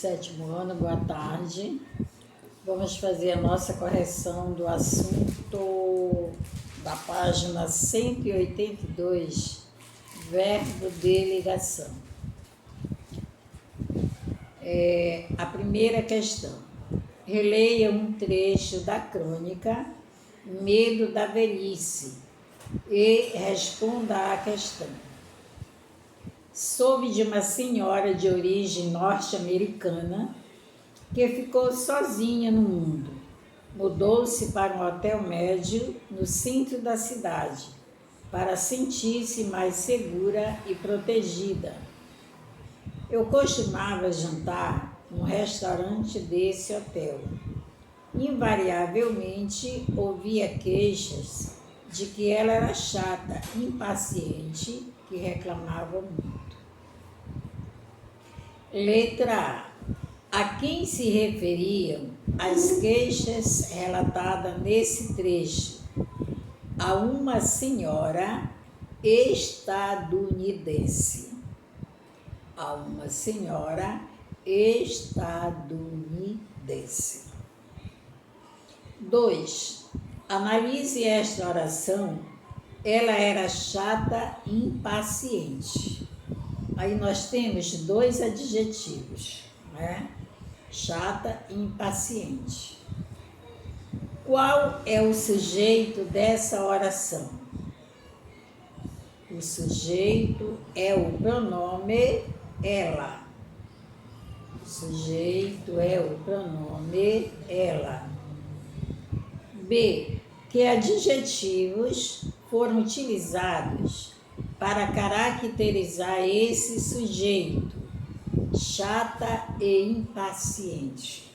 Sétimo ano, boa tarde. Vamos fazer a nossa correção do assunto da página 182, verbo de ligação. A primeira questão. Releia um trecho da crônica Medo da Velhice e responda à questão. Soube de uma senhora de origem norte-americana que ficou sozinha no mundo. Mudou-se para um hotel médio no centro da cidade para sentir-se mais segura e protegida. Eu costumava jantar num restaurante desse hotel. Invariavelmente ouvia queixas de que ela era chata, impaciente, que reclamava muito. Letra A. A quem se referiam as queixas relatadas nesse trecho? A uma senhora estadunidense. A uma senhora estadunidense. 2. Analise esta oração. Ela era chata e impaciente. Aí nós temos dois adjetivos, né? Chata e impaciente. Qual é o sujeito dessa oração? O sujeito é o pronome ela. O sujeito é o pronome ela. B. Que adjetivos foram utilizados para caracterizar esse sujeito, chata e impaciente.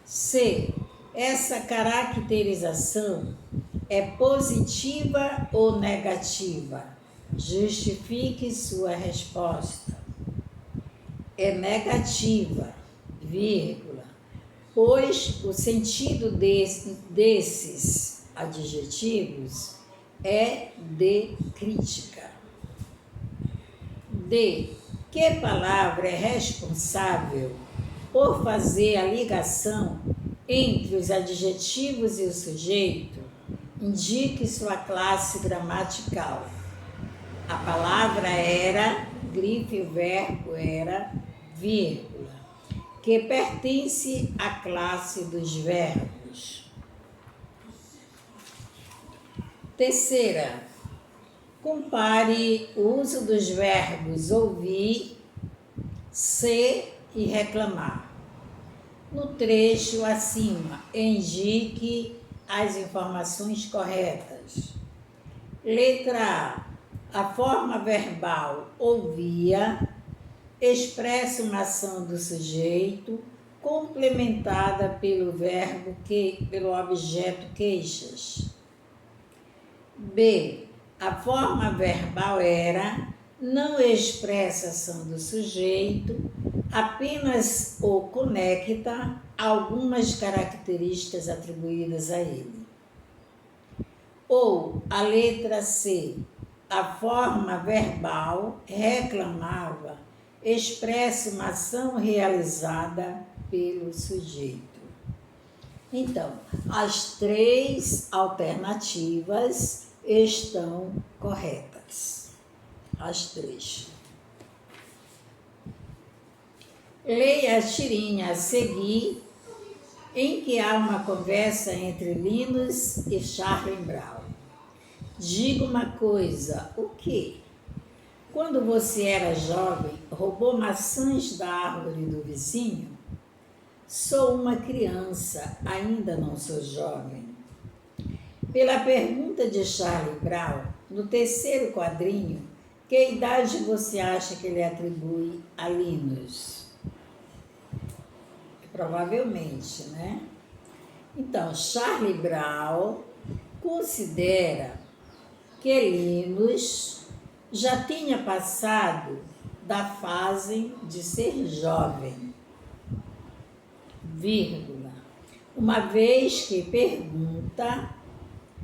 C. Essa caracterização é positiva ou negativa? Justifique sua resposta. É negativa, vírgula, pois o sentido desses adjetivos é de crítica. D. Que palavra é responsável por fazer a ligação entre os adjetivos e o sujeito? Indique sua classe gramatical. A palavra era, grife o verbo era, vírgula, que pertence à classe dos verbos. Terceira, compare o uso dos verbos ouvir, ser e reclamar. No trecho acima, indique as informações corretas. Letra A. A forma verbal ouvia expressa uma ação do sujeito complementada pelo verbo pelo objeto queixas. B. A forma verbal era não expressa ação do sujeito, apenas o conecta a algumas características atribuídas a ele. Ou a letra C. A forma verbal reclamava expressa uma ação realizada pelo sujeito. Então, as três alternativas estão corretas. As três. Leia a tirinha a seguir, em que há uma conversa entre Linus e Charlie Brown. Diga uma coisa, o quê? Quando você era jovem, roubou maçãs da árvore do vizinho? Sou uma criança, ainda não sou jovem. Pela pergunta de Charlie Brown, no terceiro quadrinho, que idade você acha que ele atribui a Linus? Provavelmente, né? Então, Charlie Brown considera que Linus já tinha passado da fase de ser jovem, vírgula, uma vez que pergunta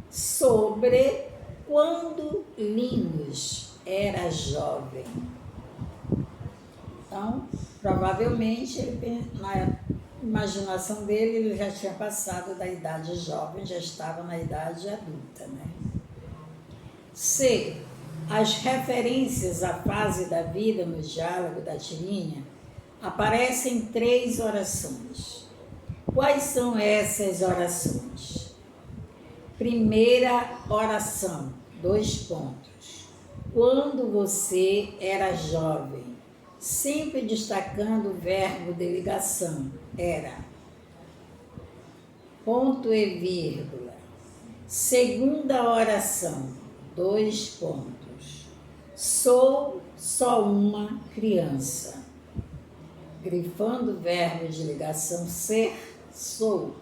sobre quando Linus era jovem. Então, Provavelmente, na imaginação dele, ele já tinha passado da idade jovem, já estava na idade adulta, né? C. As referências à fase da vida no diálogo da tirinha aparecem em 3 orações. Quais são essas orações? Primeira oração, 2 pontos. Quando você era jovem, sempre destacando o verbo de ligação, era. Ponto e vírgula. Segunda oração, 2 pontos. Sou só uma criança. Grifando o verbo de ligação ser, sou.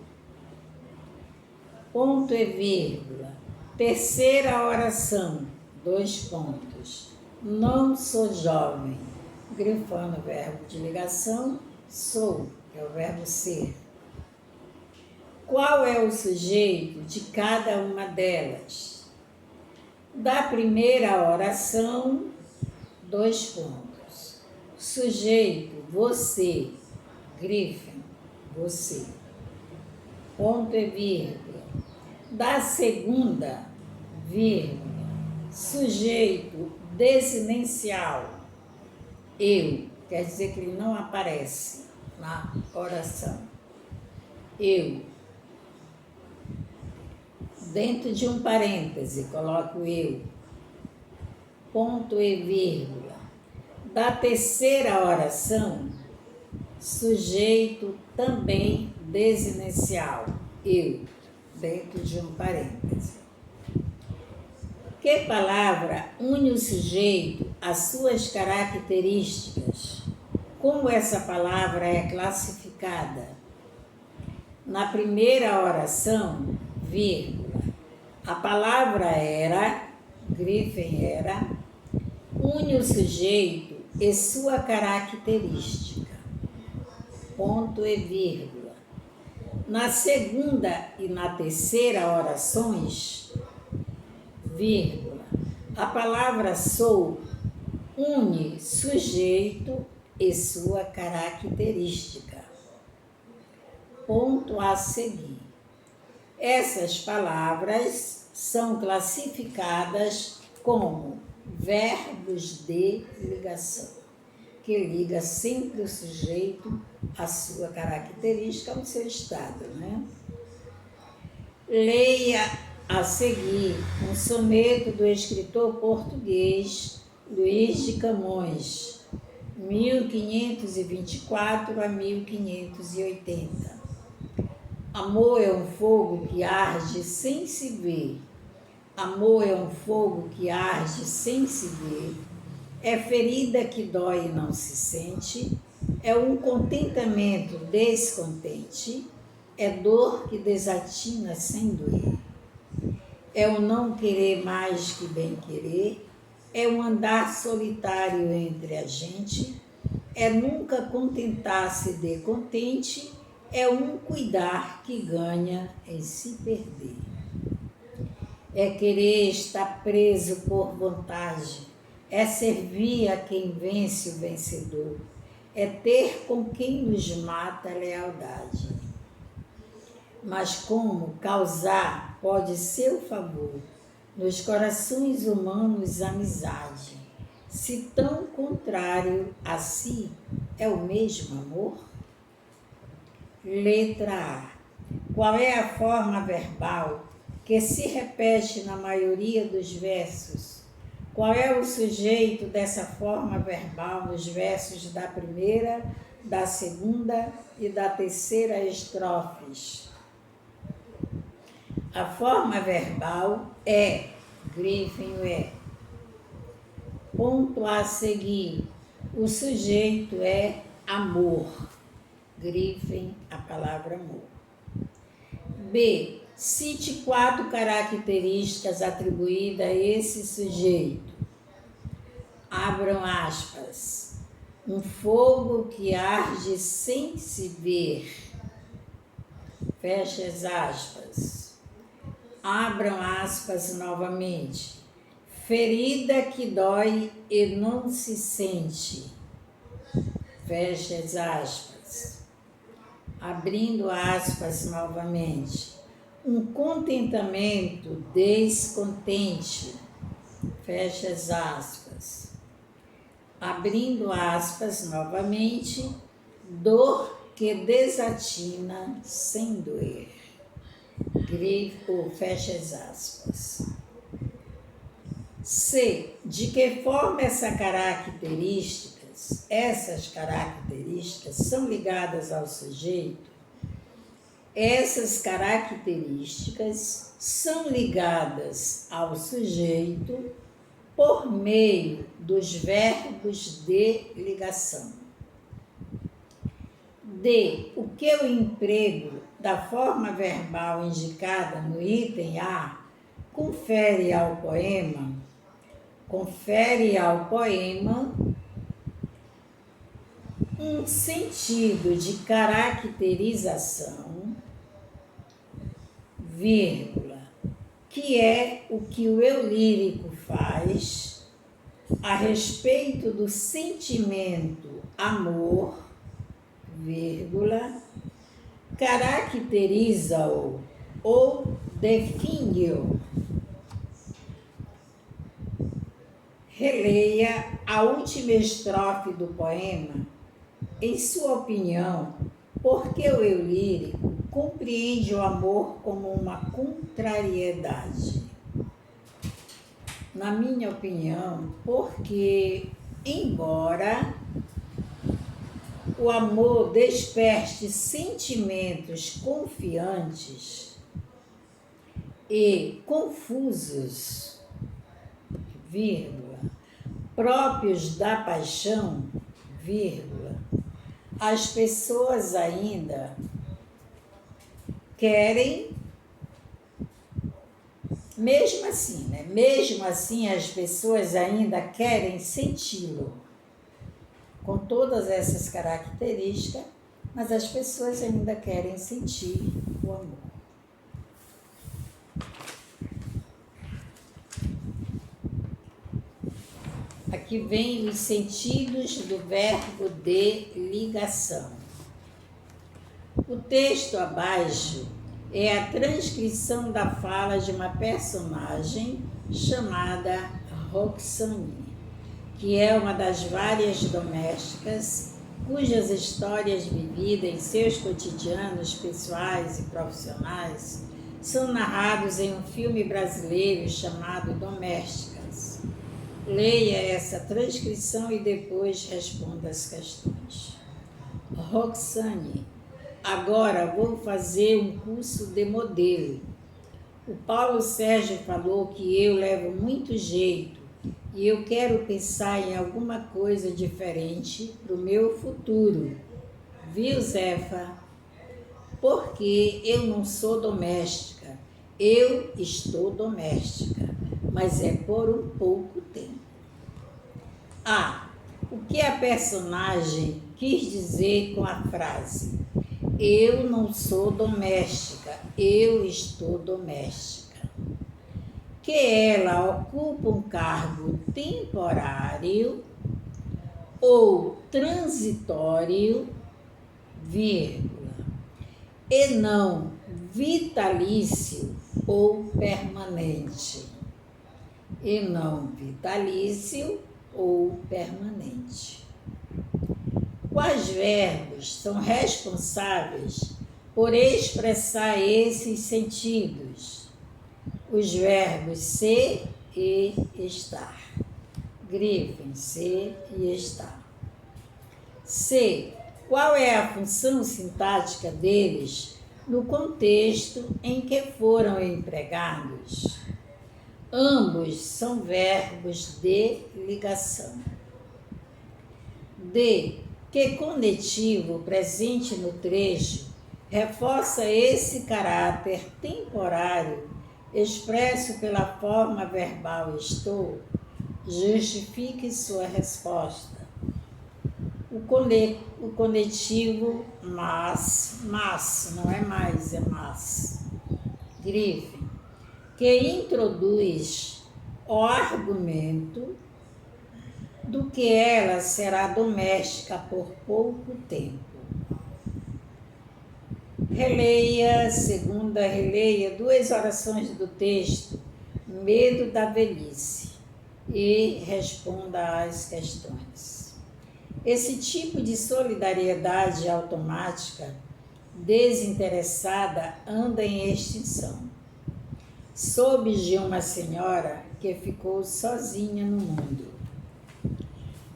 Ponto e vírgula. Terceira oração, 2 pontos. Não sou jovem. Grifando o verbo de ligação, sou, que é o verbo ser. Qual é o sujeito de cada uma delas? Da primeira oração, 2 pontos. Sujeito, você, grifem, você. Ponto e vírgula. Da segunda, vírgula. Sujeito desinencial, eu, quer dizer que ele não aparece na oração. Eu. Dentro de um parêntese, coloco eu. Ponto e vírgula. Da terceira oração, sujeito também desinencial, eu, dentro de um parêntese. Que palavra une o sujeito às suas características? Como essa palavra é classificada? Na primeira oração, vírgula, a palavra era, grifem era, une o sujeito e sua característica. Ponto e vírgula. Na segunda e na terceira orações, vírgula, a palavra sou une sujeito e sua característica. Ponto a seguir. Essas palavras são classificadas como verbos de ligação, que liga sempre o sujeito à sua característica, ao seu estado, né? Leia a seguir um soneto do escritor português Luís de Camões, 1524 a 1580. Amor é um fogo que arde sem se ver. Amor é um fogo que arde sem se ver. É ferida que dói e não se sente. É um contentamento descontente. É dor que desatina sem doer. É o não querer mais que bem querer. É um andar solitário entre a gente. É nunca contentar-se de contente. É um cuidar que ganha em se perder. É querer estar preso por vontade. É servir a quem vence o vencedor. É ter com quem nos mata a lealdade. Mas como causar pode seu favor nos corações humanos amizade, se tão contrário a si é o mesmo amor? Letra A. Qual é a forma verbal que se repete na maioria dos versos? Qual é o sujeito dessa forma verbal nos versos da primeira, da segunda e da terceira estrofes? A forma verbal é, grifem o é. Ponto a seguir. O sujeito é amor. Grifem a palavra amor. B. Cite 4 características atribuídas a esse sujeito. Abram aspas. Um fogo que arde sem se ver. Fecha as aspas. Abram aspas novamente. Ferida que dói e não se sente. fecha as aspas. Abrindo aspas novamente. Um contentamento descontente, fecha as aspas. Abrindo aspas novamente. Dor que desatina sem doer. Grifo, fecha as aspas. C. De que forma essas características são ligadas ao sujeito? Essas características são ligadas ao sujeito por meio dos verbos de ligação. D. O que o emprego da forma verbal indicada no item A confere ao poema um sentido de caracterização, vírgula, que é o que o eu lírico faz a respeito do sentimento amor, vírgula, caracteriza-o ou define-o. Releia a última estrofe do poema. Em sua opinião, por que o eu lírico compreende o amor como uma contrariedade? Na minha opinião, porque, embora o amor desperte sentimentos confiantes e confusos, vírgula, próprios da paixão, vírgula, as pessoas ainda querem, mesmo assim as pessoas ainda querem senti-lo, com todas essas características, mas as pessoas ainda querem sentir o amor. Aqui vem os sentidos do verbo de ligação. O texto abaixo é a transcrição da fala de uma personagem chamada Roxane, que é uma das várias domésticas cujas histórias vividas em seus cotidianos pessoais e profissionais são narrados em um filme brasileiro chamado Domésticas. Leia essa transcrição e depois responda as questões. Roxane, agora vou fazer um curso de modelo. O Paulo Sérgio falou que eu levo muito jeito e eu quero pensar em alguma coisa diferente para o meu futuro. Viu, Zefa? Porque eu não sou doméstica. Eu estou doméstica, mas é por um pouco tempo. A. O que a personagem quis dizer com a frase eu não sou doméstica, eu estou doméstica? Que ela ocupa um cargo temporário ou transitório, vírgula, e não vitalício ou permanente. E não vitalício ou permanente. Quais verbos são responsáveis por expressar esses sentidos? Os verbos ser e estar. Grifem, ser e estar. C. Qual é a função sintática deles no contexto em que foram empregados? Ambos são verbos de ligação. D. Que conectivo presente no trecho reforça esse caráter temporário expresso pela forma verbal estou? Justifique sua resposta. O conectivo mas, não é mais, é mas. Grife, que introduz o argumento do que ela será doméstica por pouco tempo. Releia duas orações do texto, Medo da Velhice, e responda às questões. Esse tipo de solidariedade automática, desinteressada, anda em extinção. Soube de uma senhora que ficou sozinha no mundo.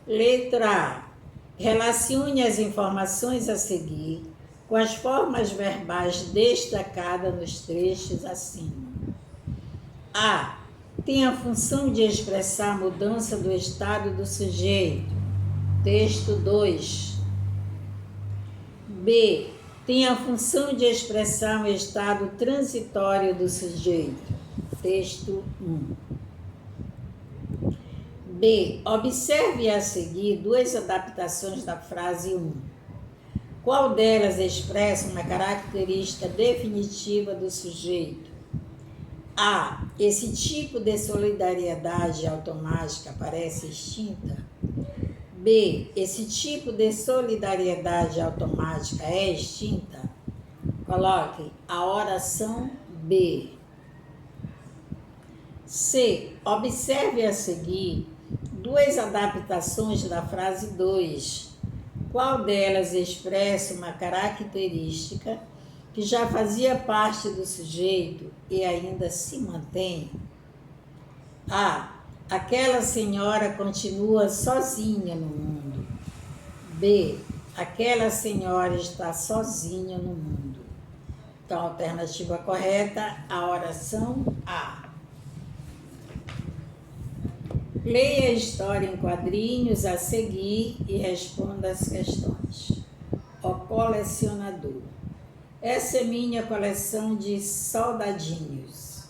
Letra A. Relacione as informações a seguir com as formas verbais destacadas nos trechos acima. A. Tem a função de expressar a mudança do estado do sujeito. Texto 2. B. Tem a função de expressar o estado transitório do sujeito. Texto 1. B. Observe a seguir duas adaptações da frase 1. Qual delas expressa uma característica definitiva do sujeito? A. Esse tipo de solidariedade automática parece extinta. B. Esse tipo de solidariedade automática é extinta? Coloque a oração B. C. Observe a seguir duas adaptações da frase 2. Qual delas expressa uma característica que já fazia parte do sujeito e ainda se mantém? A. Aquela senhora continua sozinha no mundo. B. Aquela senhora está sozinha no mundo. Então, a alternativa correta, a oração A. Leia a história em quadrinhos a seguir e responda as questões. O colecionador. Essa é minha coleção de soldadinhos.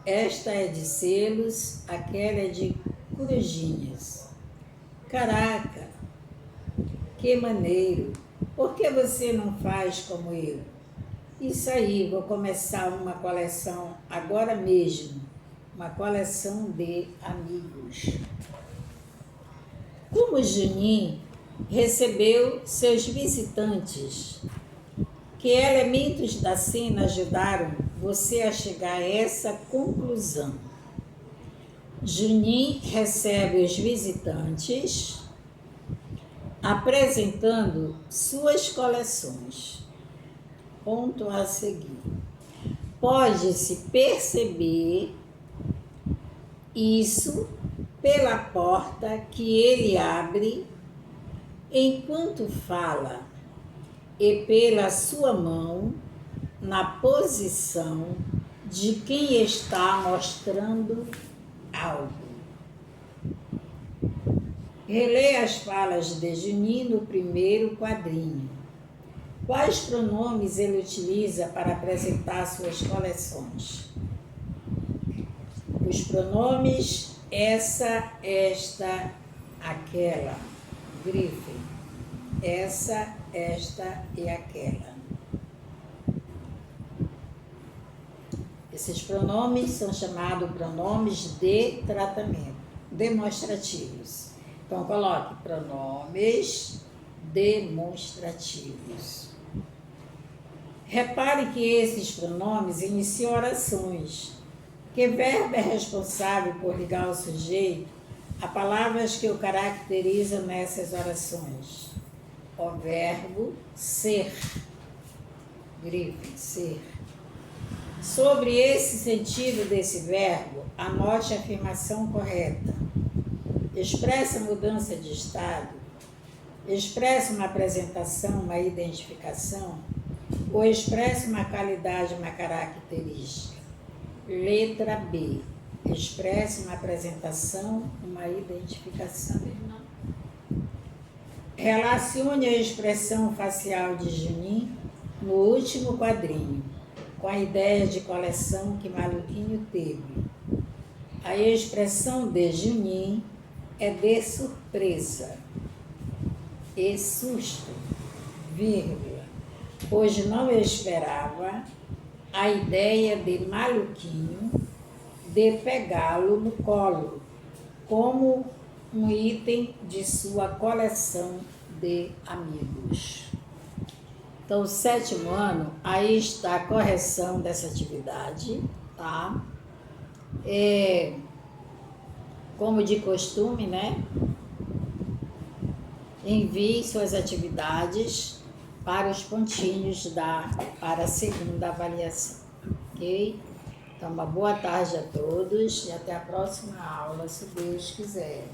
Esta é de selos, aquela é de corujinhas. Caraca, que maneiro! Por que você não faz como eu? Isso aí, vou começar uma coleção agora mesmo. Uma coleção de amigos. Como Junin recebeu seus visitantes? Que elementos da cena ajudaram você a chegar a essa conclusão? Junin recebe os visitantes apresentando suas coleções. Ponto a seguir. Pode-se perceber isso pela porta que ele abre enquanto fala e pela sua mão na posição de quem está mostrando algo. Releia as falas de Junin no primeiro quadrinho. Quais pronomes ele utiliza para apresentar suas coleções? Os pronomes essa, esta, aquela. Grife. Essa, esta e aquela. Esses pronomes são chamados pronomes de tratamento, demonstrativos. Então, coloque pronomes demonstrativos. Repare que esses pronomes iniciam orações. Que verbo é responsável por ligar o sujeito a palavras que o caracterizam nessas orações? O verbo ser. Grife, ser. Sobre esse sentido desse verbo, anote a afirmação correta. Expressa mudança de estado? Expressa uma apresentação, uma identificação? Ou expressa uma qualidade, uma característica? Letra B. Expressa uma apresentação, uma identificação. Relacione a expressão facial de Junin no último quadrinho com a ideia de coleção que Maluquinho teve. A expressão de Junin é de surpresa e susto, vírgula, pois não esperava a ideia de Maluquinho de pegá-lo no colo, como um item de sua coleção de amigos. Então, o 7º ano, aí está a correção dessa atividade, tá? Como de costume, né? Envie suas atividades para os pontinhos para a segunda avaliação, ok? Então, uma boa tarde a todos e até a próxima aula, se Deus quiser.